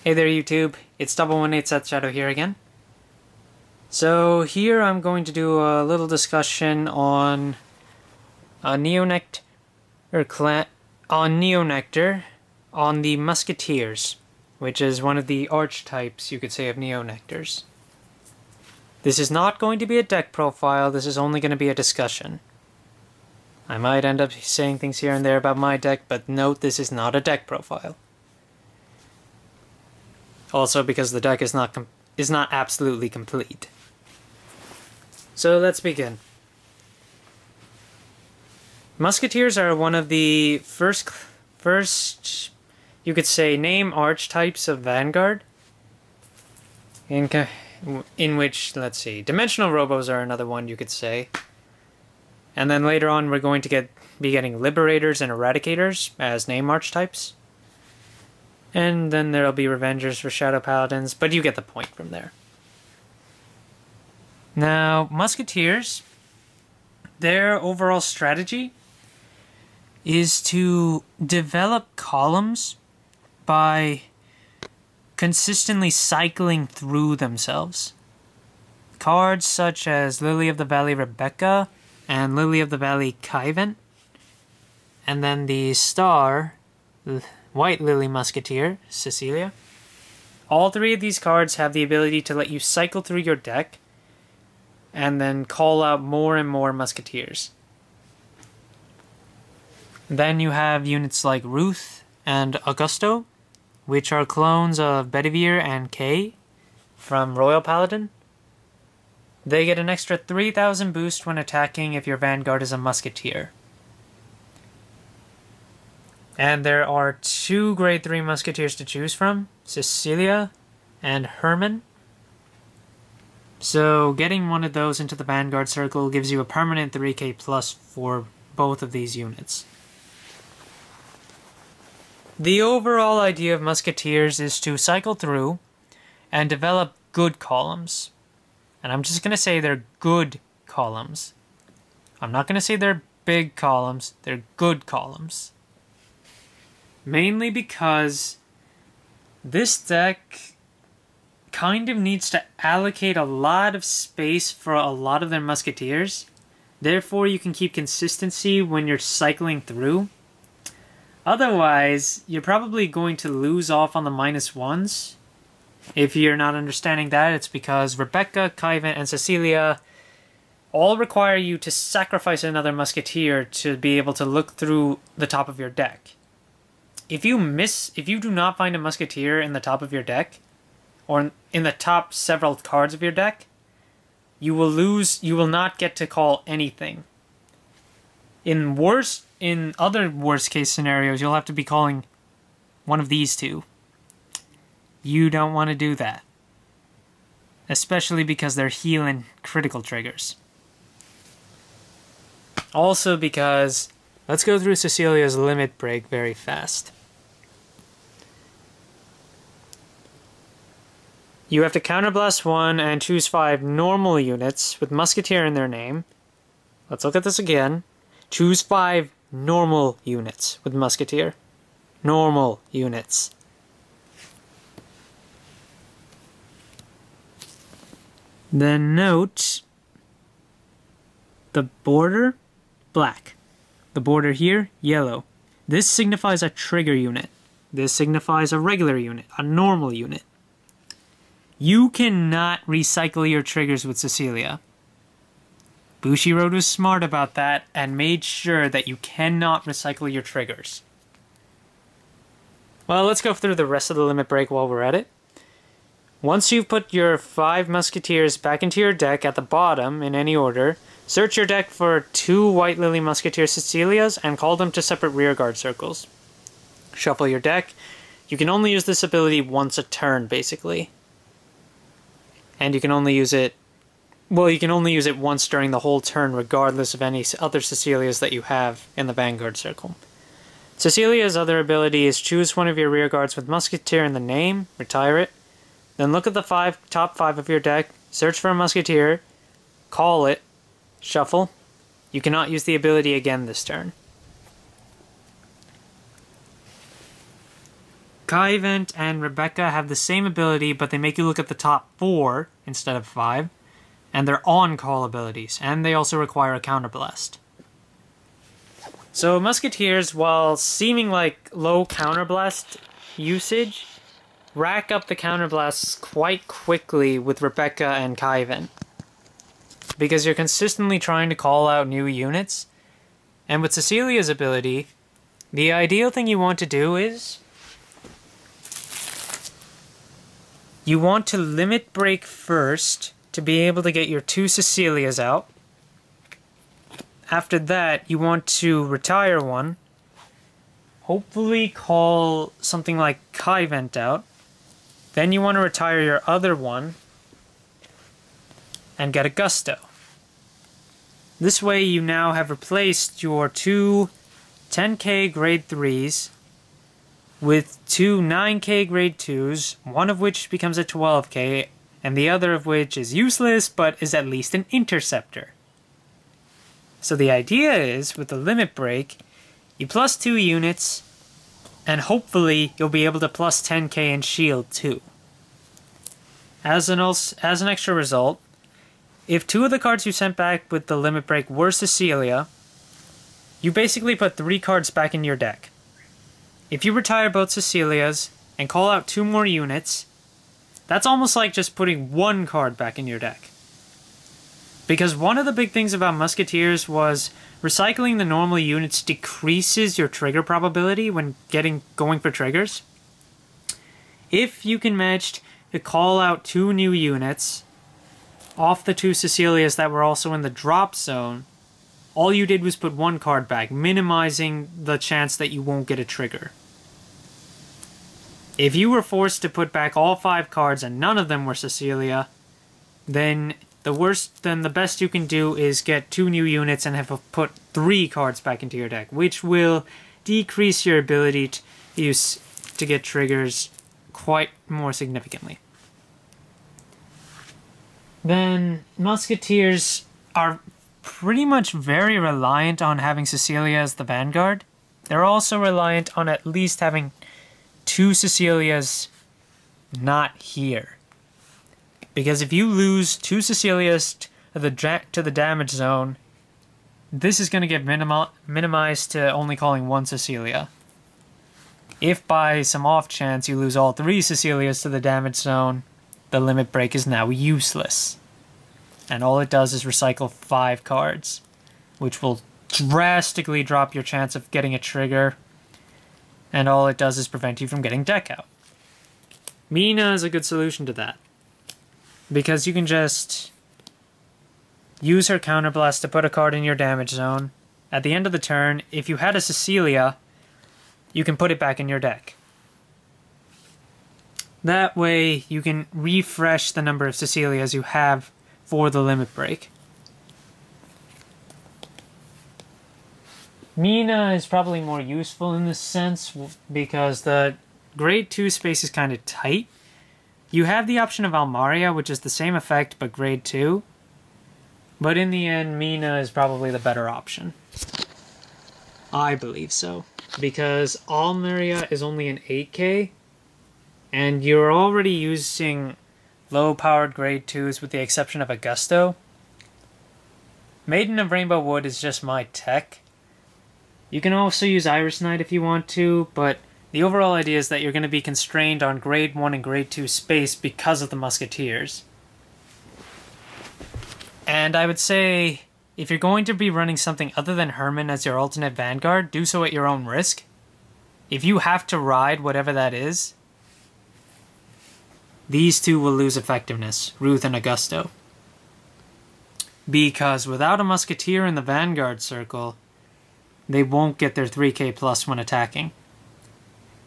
Hey there YouTube, it's 118 sethshadow here again. So here I'm going to do a little discussion on Neo Nectar, on the Musketeers, which is one of the archetypes, you could say, of Neo Nectars. This is not going to be a deck profile, this is only going to be a discussion. I might end up saying things here and there about my deck, but note this is not a deck profile. Also because the deck is not absolutely complete. So let's begin. Musketeers are one of the first you could say name archetypes of Vanguard. In which, let's see, dimensional robos are another one you could say. And then later on we're going to be getting liberators and eradicators as name archetypes. And then there'll be Revengers for Shadow Paladins, but you get the point from there. Now, Musketeers, their overall strategy is to develop columns by consistently cycling through themselves. Cards such as Lily of the Valley Rebecca and Lily of the Valley Kyvant, and then the star White Lily Musketeer, Cecilia. All three of these cards have the ability to let you cycle through your deck and then call out more and more Musketeers. Then you have units like Ruth and Augusto, which are clones of Bedivere and Kay from Royal Paladin. They get an extra 3000 boost when attacking if your Vanguard is a Musketeer. And there are two grade 3 Musketeers to choose from, Cecilia and Herman. So getting one of those into the Vanguard circle gives you a permanent 3k plus for both of these units. The overall idea of Musketeers is to cycle through and develop good columns. And I'm just going to say they're good columns. I'm not going to say they're big columns, they're good columns. Mainly because this deck kind of needs to allocate a lot of space for a lot of their Musketeers. Therefore, you can keep consistency when you're cycling through. Otherwise, you're probably going to lose off on the -1s. If you're not understanding that, it's because Rebecca, Kyvant, and Cecilia all require you to sacrifice another Musketeer to be able to look through the top of your deck. If you do not find a Musketeer in the top of your deck, or in the top several cards of your deck, you will not get to call anything. In other worst case scenarios, you'll have to be calling one of these two. You don't want to do that. Especially because they're heal and critical triggers. Also because, let's go through Cecilia's limit break very fast. You have to counterblast 1 and choose 5 normal units with Musketeer in their name. Let's look at this again. Choose 5 normal units with Musketeer. Normal units. Then note the border, black. The border here, yellow. This signifies a trigger unit. This signifies a regular unit, a normal unit. You cannot recycle your triggers with Cecilia. Bushiroad was smart about that and made sure that you cannot recycle your triggers. Well, let's go through the rest of the limit break while we're at it. Once you've put your 5 Musketeers back into your deck at the bottom, in any order, search your deck for 2 White Lily Musketeer Cecilias and call them to separate rearguard circles. Shuffle your deck. You can only use this ability once a turn, basically. And you can only use it... well, you can only use it once during the whole turn, regardless of any other Cecilias that you have in the Vanguard circle. Cecilia's other ability is choose one of your rearguards with Musketeer in the name, retire it, then look at the top 5 of your deck, search for a Musketeer, call it, shuffle. You cannot use the ability again this turn. Kaivent and Rebecca have the same ability, but they make you look at the top 4 instead of 5. And they're on-call abilities, and they also require a counterblast. So Musketeers, while seeming like low counterblast usage, rack up the counterblasts quite quickly with Rebecca and Kaivent. Because you're consistently trying to call out new units. And with Cecilia's ability, the ideal thing you want to do is you want to limit break first to be able to get your 2 Cecilias out. After that, you want to retire one. Hopefully call something like Kaivent out. Then you want to retire your other one and get a Gusto. This way you now have replaced your 2 10k grade 3s with 2 9k grade 2s, one of which becomes a 12k, and the other of which is useless but is at least an interceptor. So the idea is, with the limit break, you plus 2 units, and hopefully you'll be able to plus 10k in shield too. As an extra result, if 2 of the cards you sent back with the limit break were Cecilia, you basically put 3 cards back in your deck. If you retire both Cecilias and call out 2 more units, that's almost like just putting 1 card back in your deck. Because one of the big things about Musketeers was recycling the normal units decreases your trigger probability when going for triggers. If you can manage to call out 2 new units off the 2 Cecilias that were also in the drop zone, all you did was put 1 card back, minimizing the chance that you won't get a trigger. If you were forced to put back all 5 cards and none of them were Cecilia, then the best you can do is get 2 new units and have put 3 cards back into your deck, which will decrease your ability to get triggers quite more significantly. Then Musketeers are pretty much very reliant on having Cecilia as the Vanguard. They're also reliant on at least having 2 Cecilias not here. Because if you lose 2 Cecilias to the damage zone, this is going to get minimized to only calling 1 Cecilia. If by some off chance you lose all 3 Cecilias to the damage zone, the limit break is now useless. And all it does is recycle 5 cards, which will drastically drop your chance of getting a trigger. And all it does is prevent you from getting deck out. Mina is a good solution to that. Because you can just use her counterblast to put a card in your damage zone. At the end of the turn, if you had a Cecilia, you can put it back in your deck. That way, you can refresh the number of Cecilias you have for the limit break. Mina is probably more useful in this sense because the grade 2 space is kind of tight. You have the option of Almaria, which is the same effect but grade 2. But in the end, Mina is probably the better option. I believe so. Because Almaria is only an 8k, and you're already using low-powered grade 2s with the exception of a Gusto. Maiden of Rainbow Wood is just my tech. You can also use Iris Knight if you want to, but the overall idea is that you're going to be constrained on grade 1 and grade 2 space because of the Musketeers. And I would say, if you're going to be running something other than Herman as your alternate Vanguard, do so at your own risk. If you have to ride whatever that is, these 2 will lose effectiveness, Ruth and Augusto. Because without a Musketeer in the Vanguard circle, they won't get their 3k plus when attacking.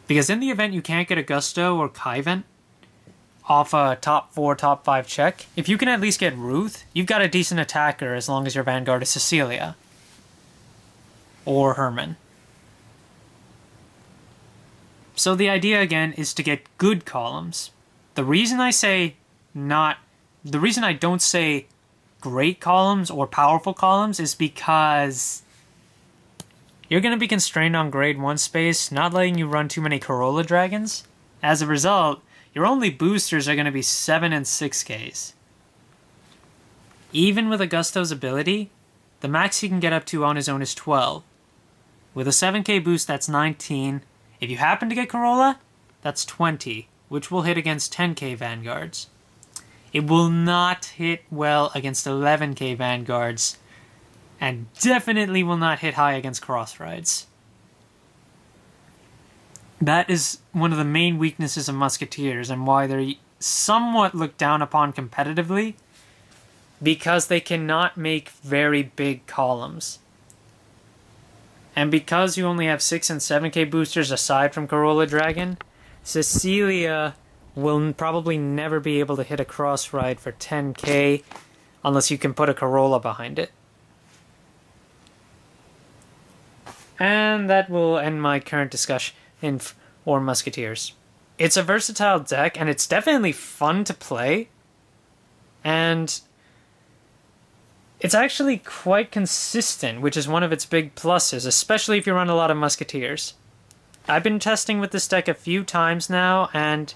Because in the event you can't get Augusto or Kaivent off a top 4, top 5 check, if you can at least get Ruth, you've got a decent attacker as long as your Vanguard is Cecilia. Or Herman. So the idea again is to get good columns. The reason I don't say great columns or powerful columns is because you're going to be constrained on grade 1 space, not letting you run too many Corolla Dragons. As a result, your only boosters are going to be 7 and 6Ks. Even with Augusto's ability, the max he can get up to on his own is 12. With a 7K boost, that's 19. If you happen to get Corolla, that's 20, which will hit against 10K Vanguards. It will not hit well against 11K Vanguards, and definitely will not hit high against cross rides. That is one of the main weaknesses of Musketeers and why they're somewhat looked down upon competitively, because they cannot make very big columns. And because you only have 6 and 7K boosters aside from Corolla Dragon, Cecilia will probably never be able to hit a cross ride for 10K unless you can put a Corolla behind it. And that will end my current discussion for Musketeers. It's a versatile deck, and it's definitely fun to play. And it's actually quite consistent, which is one of its big pluses, especially if you run a lot of Musketeers. I've been testing with this deck a few times now, and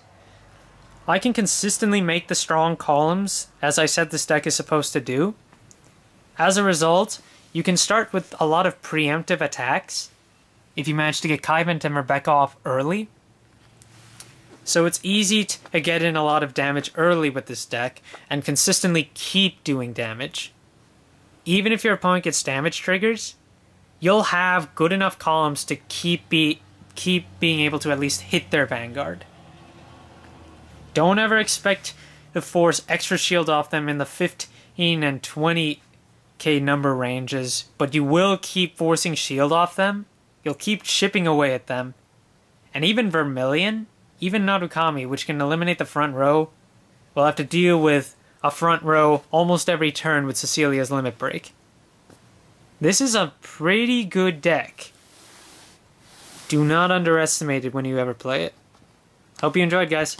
I can consistently make the strong columns, as I said this deck is supposed to do. As a result, you can start with a lot of preemptive attacks if you manage to get Kyvant and Rebecca off early. So it's easy to get in a lot of damage early with this deck and consistently keep doing damage. Even if your opponent gets damage triggers, you'll have good enough columns to keep being able to at least hit their Vanguard. Don't ever expect to force extra shield off them in the 15 and 20k number ranges, but you will keep forcing shield off them. You'll keep chipping away at them. And even Vermilion, even Narukami, which can eliminate the front row, will have to deal with a front row almost every turn with Cecilia's Limit Break. This is a pretty good deck. Do not underestimate it when you ever play it. Hope you enjoyed, guys.